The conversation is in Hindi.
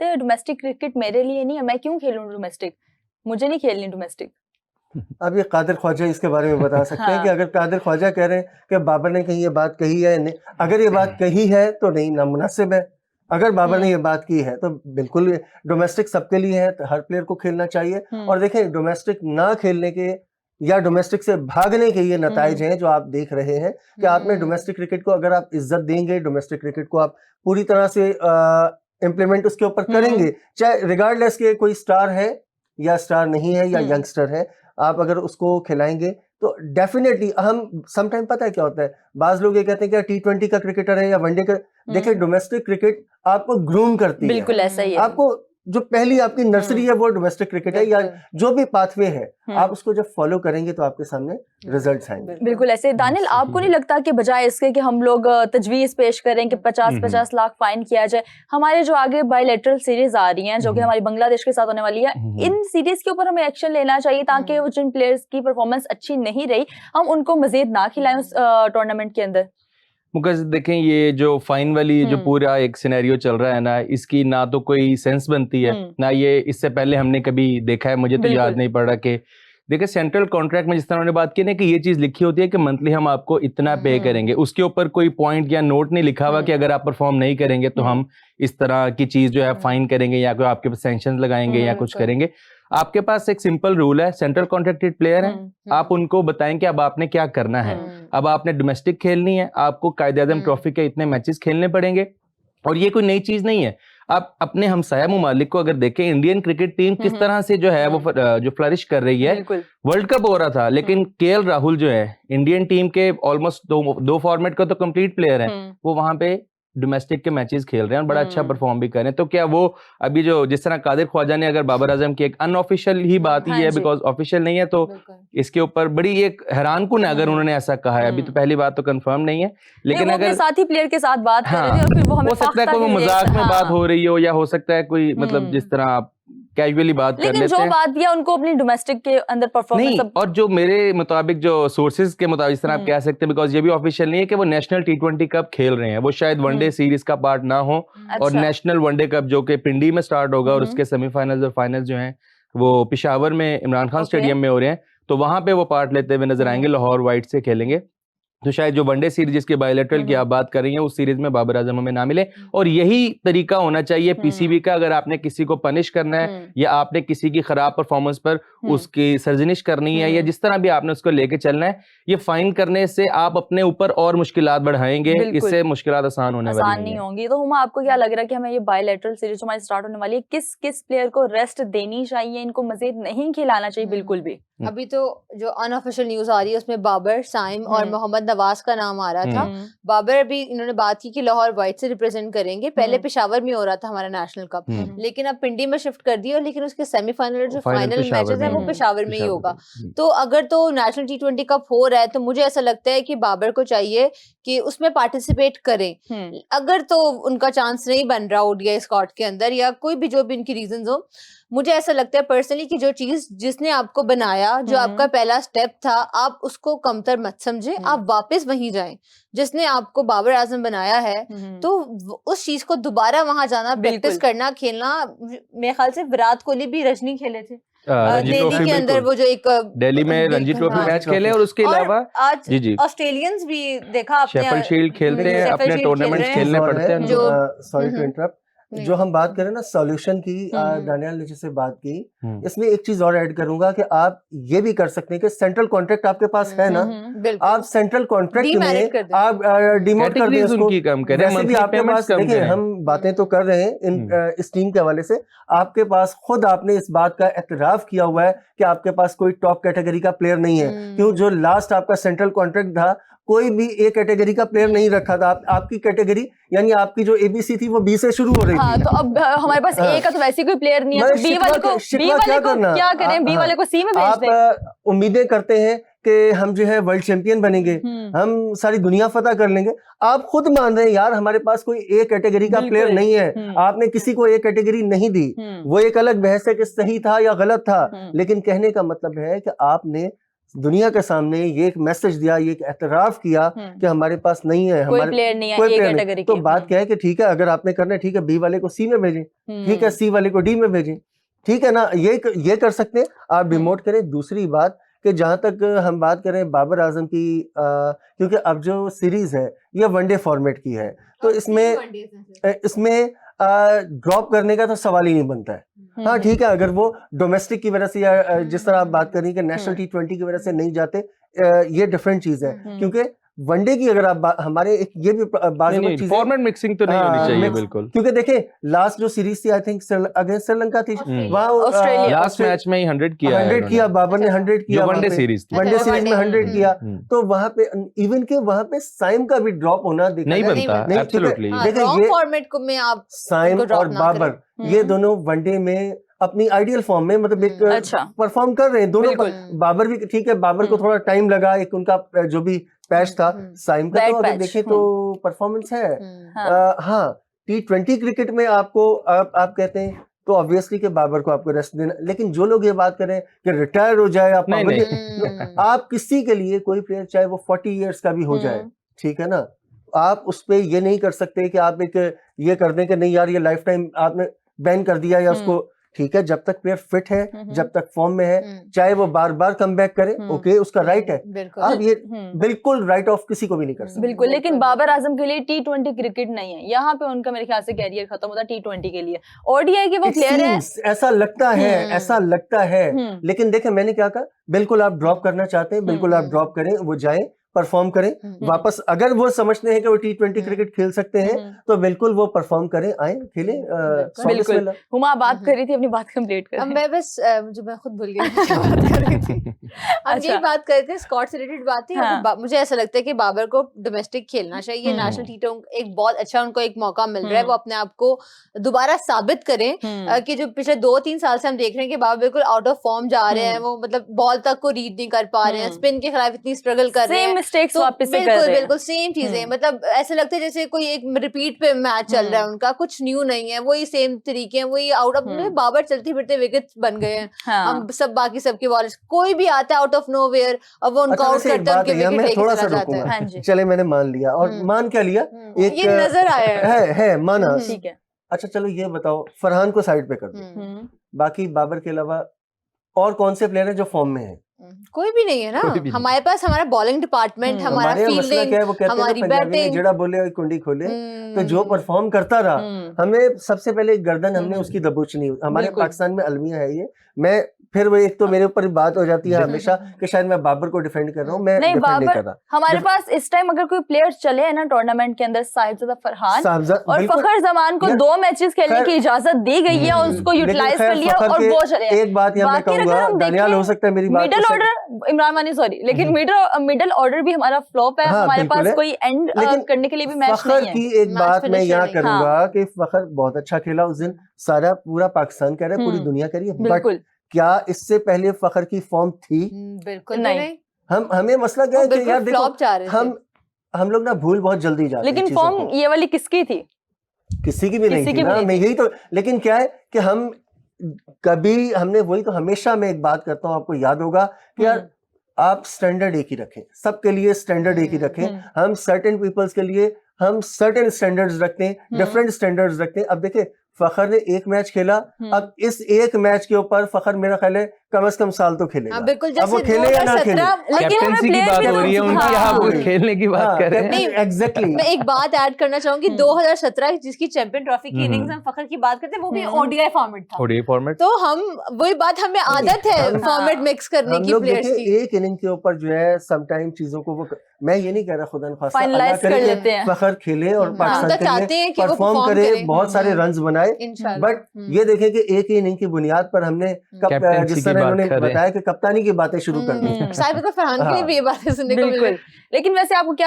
कहते हैं डोमेस्टिक क्रिकेट मेरे लिए नहीं है, मैं क्यों खेलूं डोमेस्टिक, मुझे नहीं खेलनी डोमेस्टिक। अब ये कादिर ख्वाजा इसके बारे में बता सकते हैं कि अगर कादिर ख्वाजा कह रहे हैं कि बाबर ने कहीं ये बात कही है, नहीं, अगर ये बात कही है तो नहीं नामुनासिब है, अगर बाबर ने ये बात की है तो बिल्कुल डोमेस्टिक सबके लिए है, तो हर प्लेयर को खेलना चाहिए। और देखें डोमेस्टिक ना खेलने के या डोमेस्टिक से भागने के ये नताइज हैं जो आप देख रहे हैं कि आपने डोमेस्टिक क्रिकेट को अगर आप इज्जत देंगे, डोमेस्टिक क्रिकेट को आप पूरी तरह से इम्प्लीमेंट उसके ऊपर करेंगे, चाहे रिगार्डलेस के कोई स्टार है या स्टार नहीं है या यंगस्टर है, आप अगर उसको खिलाएंगे तो डेफिनेटली हम समटाइम पता है क्या होता है, बाज लोग ये कहते हैं कि T20 का क्रिकेटर है या वनडे का, देखिए डोमेस्टिक क्रिकेट आपको ग्रूम करती है, बिल्कुल ऐसा ही है। आपको जो पहली आपकी नर्सरी है वो डोमेस्टिक क्रिकेट है, या जो भी पाथवे है आप उसको जब फॉलो करेंगे तो आपके सामने रिजल्ट्स आएंगे। बिल्कुल ऐसे। दानिल, आपको नहीं लगता कि बजाय इसके कि हम लोग तजवीज पेश करें कि 50-50 लाख फाइन किया जाए, हमारे जो आगे बायलैटरल सीरीज आ रही हैं जो कि हमारी बांग्लादेश के साथ होने वाली है, इन सीरीज के ऊपर हमें एक्शन लेना चाहिए ताकि जिन प्लेयर्स की परफॉर्मेंस अच्छी नहीं रही हम उनको मजीद ना खिलाएं उस टूर्नामेंट के अंदर। मुकस देखें, ये जो फाइन वाली जो पूरा एक सिनेरियो चल रहा है ना, इसकी ना तो कोई सेंस बनती है ना ये इससे पहले हमने कभी देखा है, मुझे तो याद नहीं पड़ रहा कि देखिए सेंट्रल कॉन्ट्रैक्ट में जिस तरह उन्होंने बात की ना कि ये चीज लिखी होती है कि मंथली हम आपको इतना पे करेंगे, उसके ऊपर कोई पॉइंट या नोट नहीं लिखा हुआ कि अगर आप परफॉर्म नहीं करेंगे तो हम इस तरह की चीज जो है फाइन करेंगे या कोई आपके पास सैंक्शन लगाएंगे या कुछ करेंगे। आपके पास एक सिंपल रूल है, सेंट्रल कॉन्ट्रैक्टेड प्लेयर है, आप उनको बताएं कि अब आपने क्या करना है। अब आपने डोमेस्टिक खेलनी है, आपको कायदे-आज़म ट्रॉफी के इतने मैचेस खेलने पड़ेंगे, और ये कोई नई चीज नहीं है। आप अपने हमसाया ममालिक को अगर देखें, इंडियन क्रिकेट टीम किस तरह से जो है वो जो फ्लरिश कर रही है, वर्ल्ड कप हो रहा था लेकिन KL राहुल जो है इंडियन टीम के ऑलमोस्ट दो फॉर्मेट का तो कंप्लीट प्लेयर है, वो वहां पे डोमेस्टिक के मैचेस खेल रहे हैं और बड़ा अच्छा परफॉर्म भी कर रहे हैं। तो क्या वो अभी जो जिस तरह कादिर ख्वाजा ने अगर बाबर आजम की एक अनऑफिशियल ही बात ही है, बिकॉज ऑफिशियल नहीं है, तो इसके ऊपर बड़ी एक हैरान कुन है अगर उन्होंने ऐसा कहा है। अभी तो पहली बात तो कंफर्म नहीं है, लेकिन अगर साथी प्लेयर के साथ बात कर रहे थे और फिर वो हमें हो सकता है कोई मजाक में बात हो रही हो, या हो सकता है कोई मतलब जिस तरह आप कैजुअली बात कर लेते हैं, जो बात भी है उनको अपनी डोमेस्टिक के अंदर परफॉर्मेंस नहीं। और जो मेरे मुताबिक जो सोर्सेज के मुताबिक इस तरह आप कह सकते हैं, बिकॉज ये भी ऑफिशियल नहीं है कि वो नेशनल T20 कप खेल रहे हैं, वो शायद वनडे सीरीज का पार्ट ना हो। और नेशनल वनडे कप जो कि पिंडी में स्टार्ट होगा और उसके सेमीफाइनल्स और फाइनल्स जो हैं वो पिशावर में इमरान खान स्टेडियम में हो रहे हैं, तो वहां पे वो पार्ट लेते हुए नजर आएंगे, लाहौर वाइट से खेलेंगे। तो शायद जो वनडे सीरीज जिसके बायलैटरल की आप बात कर रही हैं उस सीरीज में बाबर आजम हमें ना मिले। और यही तरीका होना चाहिए PCB का, अगर आपने किसी को पनिश करना है या आपने किसी की खराब परफॉर्मेंस पर उसकी सरजनिश करनी है या जिस तरह भी आपने उसको लेके चलना है, ये फाइन करने से आप अपने ऊपर और मुश्किलात बढ़ाएंगे, इससे मुश्किलात आसान नहीं होंगी। तो हुमा, आपको क्या लग रहा है कि हमें ये बायलैटरल सीरीज हमारी स्टार्ट होने वाली है, किस किस प्लेयर को रेस्ट देनी चाहिए, इनको मजीद नहीं खिलाना चाहिए बिल्कुल भी? अभी तो जो अनऑफिशियल न्यूज आ रही है उसमें बाबर, साइम और मोहम्मद नवाज का नाम आ रहा था। बाबर अभी इन्होंने बात की कि लाहौर वाइट से रिप्रेजेंट करेंगे, पहले पेशावर में हो रहा था हमारा नेशनल कप, लेकिन अब पिंडी में शिफ्ट कर दिया, लेकिन उसके सेमीफाइनल जो फाइनल मैचेस हैं वो पेशावर में ही होगा। तो अगर तो नेशनल T20 कप हो रहा है तो मुझे ऐसा लगता है कि बाबर को चाहिए कि उसमें पार्टिसिपेट करें। अगर तो उनका चांस नहीं बन रहा ODI स्क्वाड के अंदर या कोई भी जो भी इनकी रीजंस हो, मुझे ऐसा लगता है पर्सनली कि जो चीज जिसने आपको बनाया, जो आपका पहला स्टेप था, आप उसको कमतर मत समझे, आप वापस वहीं जाएं। जिसने आपको बाबर आजम बनाया है तो उस चीज को दोबारा वहां जाना, प्रैक्टिस करना, खेलना। मेरे ख्याल से विराट कोहली भी रजनी खेले थे दिल्ली के अंदर, वो जो एक दिल्ली में रणजी ट्रॉफी मैच खेले, और उसके अलावा आज ऑस्ट्रेलियंस भी देखा आपने, शेफील्ड शील्ड खेलते हैं, अपने टूर्नामेंट्स खेलने पड़ते हैं। जो सॉरी टू इंटरप्ट, जो हम बात करें ना सॉल्यूशन की, दानियाल ने जैसे बात की, इसमें एक चीज और ऐड करूंगा कि आप ये भी कर सकते हैं कि सेंट्रल कॉन्ट्रैक्ट आपके पास है ना, आप सेंट्रल कॉन्ट्रैक्ट में आप डिमोट कर दें उसको, वैसे भी आपके पास, देखिए हम बातें तो कर रहे हैं इस टीम के हवाले से, आपके पास खुद आपने इस बात का एतराफ किया हुआ है कि आपके पास कोई टॉप कैटेगरी का प्लेयर नहीं है। क्यों? जो लास्ट आपका सेंट्रल कॉन्ट्रैक्ट था कोई भी A कैटेगरी का प्लेयर नहीं रखा था। आपकी कैटेगरी यानी आपकी जो ABC थी वो B से शुरू हो रही थी। तो अब हमारे पास A का तो वैसे कोई प्लेयर नहीं है, तो B वाले को क्या करें, B वाले को C में भेज दें। आप उम्मीदें करते हैं कि हम जो है वर्ल्ड चैंपियन बनेंगे, हम सारी दुनिया फतह कर लेंगे। आप खुद मान रहे हैं यार हमारे पास कोई A कैटेगरी का प्लेयर नहीं है, आपने किसी को A कैटेगरी नहीं दी। वो एक अलग बहस है कि सही था या गलत था, लेकिन कहने का मतलब है कि आपने दुनिया के सामने ये एक मैसेज दिया, ये एक एतराफ किया कि हमारे पास नहीं है, कोई हमारे प्लेयर नहीं है कोई ए player नहीं। कैटेगरी तो के। बात क्या है कि ठीक है अगर आपने करना है ठीक है, बी वाले को सी में भेजें, ठीक है सी वाले को डी में भेजें, ठीक है ना, ये कर सकते हैं आप, डिमोट करें। दूसरी बात कि जहां तक हम बात करें बाबर आजम की, क्योंकि अब जो सीरीज है ये वनडे फॉर्मेट की है, तो इसमें ड्रॉप करने का तो सवाल ही नहीं बनता है। हाँ ठीक है, अगर वो डोमेस्टिक की वजह से या जिस तरह आप बात कर रही हैं कि नेशनल T20 की वजह से नहीं जाते, ये डिफरेंट चीज है, क्योंकि वनडे की अगर आप हमारे एक ये भी चीज फॉर्मेट मिक्सिंग तो नहीं होनी चाहिए बिल्कुल, क्योंकि देखें लास्ट जो सीरीज थी आई थिंक अगेंस्ट श्रीलंका थी, वहाँ लास्ट मैच में ही 100 किया बाबर ने 100 किया, वनडे सीरीज में 100 किया, तो वहाँ पे इवन के वहाँ पे साइम का भी ड्रॉप होना नहीं बनता, एब्सोल्युटली। देखिए ये फॉर्मेट को में आप साइम और बाबर ये दोनों वनडे में अपनी आइडियल फॉर्म में मतलब एक परफॉर्म कर रहे हैं दोनों। बाबर भी ठीक है, बाबर को थोड़ा टाइम लगा, एक उनका जो भी पैच था, साइम का तो अगर देखें तो परफॉर्मेंस है। हाँ T20 क्रिकेट में आपको आप कहते हैं तो ऑब्वियसली कि बाबर को आपको रेस्ट देना, लेकिन जो लोग ये बात करें कि रिटायर हो जाए आप किसी के लिए कोई प्लेयर चाहे वो 40 इयर्स का भी हो जाए, ठीक है ना, आप उस पे ये नहीं कर सकते कि आप एक ये कर दें कि नहीं यार ये लाइफ टाइम आपने बैन कर दिया या उसको, ठीक है जब तक प्लेयर फिट है, जब तक फॉर्म में है, चाहे वो बार बार कम बैक करे, ओके उसका राइट है, आप ये बिल्कुल राइट ऑफ किसी को भी नहीं कर सकते। बिल्कुल, लेकिन बाबर आजम के लिए T20 क्रिकेट नहीं है, यहाँ पे उनका मेरे ख्याल से कैरियर खत्म होता है T20 के लिए। ODI के वो प्लेयर है, ऐसा लगता है, लेकिन देखें मैंने क्या कहा, बिल्कुल आप ड्रॉप करना चाहते हैं, बिल्कुल आप ड्रॉप करें, वो जाए परफॉर्म करें वापस, अगर वो समझते हैं कि वो T20 क्रिकेट खेल सकते हैं तो बिल्कुल वो परफॉर्म करें, आए खेलें। बिल्कुल। हुमा बात कर रही थी, अपनी बात कंप्लीट कर। मैं बस जो मैं खुद भूल गई बात कर रही थी। हम यही बात कर रहे थे, स्कॉट से रिलेटेड बात थी। मुझे ऐसा लगता है कि बाबर को डोमेस्टिक खेलना चाहिए, नेशनल T20 एक बहुत अच्छा उनको एक मौका मिल रहा है, वो अपने आप को दोबारा साबित करें कि जो पिछले 2-3 साल से हम देख रहे हैं कि बाबर बिल्कुल आउट ऑफ फॉर्म जा रहे हैं, वो मतलब बॉल तक को रीड नहीं कर पा रहे हैं, स्पिन के खिलाफ इतनी स्ट्रगल कर रहे हैं, मिस्टेक्स वापस से कर रहे हैं। बिल्कुल सेम चीजें, मतलब ऐसा लगता है जैसे कोई एक रिपीट पे मैच चल रहा है उनका, कुछ न्यू नहीं है, वही सेम तरीके हैं, वही आउट ऑफ बाबर चलते फिरते विकेट बन गए हैं। हम सब बाकी सबके बॉलर्स कोई भी आता है आउट ऑफ नोवेयर, अब वो उनको आउट करता है, उनके विकेट लेके चला जाता है। हाँ जी, चले मैंने मान लिया, और मान क्या लिया, एक ये नजर आया है माना, ठीक है। अच्छा चलो ये बताओ, फरहान को साइड पे कर दो, बाकी बाबर के अलावा और कौन से प्लेयर हैं जो फॉर्म में हैं? कोई भी नहीं है ना हमारे पास। हमारा बॉलिंग डिपार्टमेंट, हमारा फील्डिंग, हमारी बैटिंग, जेड़ा बोले कुंडी खोले, तो जो परफॉर्म करता रहा, हमें सबसे पहले गर्दन हमने उसकी दबोचनी। हमारे पाकिस्तान में अलमिया है ये, मैं फिर वो एक तो मेरे ऊपर बात हो जाती है हमेशा कि शायद मैं बाबर को डिफेंड कर रहा हूँ, मैं नहीं, डिफेंड नहीं कर रहा। हमारे पास इस टाइम अगर कोई प्लेयर चले है ना टूर्नामेंट के अंदर, साहिबजादा फरहान और फखर जमान को 2 मैचेस खेलने की इजाजत दी गई है, उसको यूटिलाइज कर लिया और वो चले। एक बात यहाँ मैं कहूँगा, दानियाल हो सकता है मेरी बात, मिडिल ऑर्डर इमरान मानी सॉरी, लेकिन मिडिल ऑर्डर भी हमारा फ्लॉप है, हमारे पास कोई एंड करने के लिए भी मैच नहीं है। की एक बात मैं यहाँ करूंगा कि फखर बहुत अच्छा खेला उस दिन, सारा पूरा पाकिस्तान कह रहा है, पूरी दुनिया कह रही है, बट क्या इससे पहले फखर की फॉर्म थी? बिल्कुल नहीं। हमें मसला क्या है कि यार देखो हम लोग ना भूल बहुत जल्दी जाते हैं। लेकिन फॉर्म ये वाली किसकी थी? किसी की भी नहीं थी ना, मैं यही तो, लेकिन क्या है कि हम कभी हमने वही तो हमेशा मैं एक बात करता हूँ, आपको याद होगा कि यार आप स्टैंडर्ड एक ही रखें, सबके लिए स्टैंडर्ड एक ही रखें। हम सर्टेन पीपल्स के लिए हम सर्टेन स्टैंडर्ड्स रखते हैं, डिफरेंट स्टैंडर्ड्स रखते हैं। अब देखिए फखर ने एक मैच खेला, अब इस एक मैच के ऊपर फखर मेरा ख्याल है कम से कम साल तो खेलेगा। बिल्कुल, अब वो खेले या ना खेले, कैप्टेंसी की बात हो रही है उनकी, आप खेलने की बात कर रहे हैं। एग्जैक्टली। मैं एक बात ऐड करना चाहूंगी, 2017 जिसकी चैंपियन ट्रॉफी की इनिंग्स हम फखर की बात करते हैं, वो भी ODI फॉर्मेट था। ODI फॉर्मेट, तो हम वही बात, हमें आदत है फॉर्मेट मिक्स करने की प्लेयर्स की। एक इनिंग के ऊपर जो है समटाइम चीजों को वो, मैं ये नहीं कह रहा खुदा न खास्ता फाइनलाइज कर लेते हैं, फखर खेले और पाकिस्तान के लिए परफॉर्म करे, बहुत सारे रन्स बनाए, बट ये देखें कि एक ही इनिंग की बुनियाद पर हमने जिस तरह इन्होंने बताया कि कप्तानी की बातें शुरू कर दी। साहिबजादा फरहान के लिए भी ये बातें सुनने को मिल रही है। लेकिन वैसे आपको क्या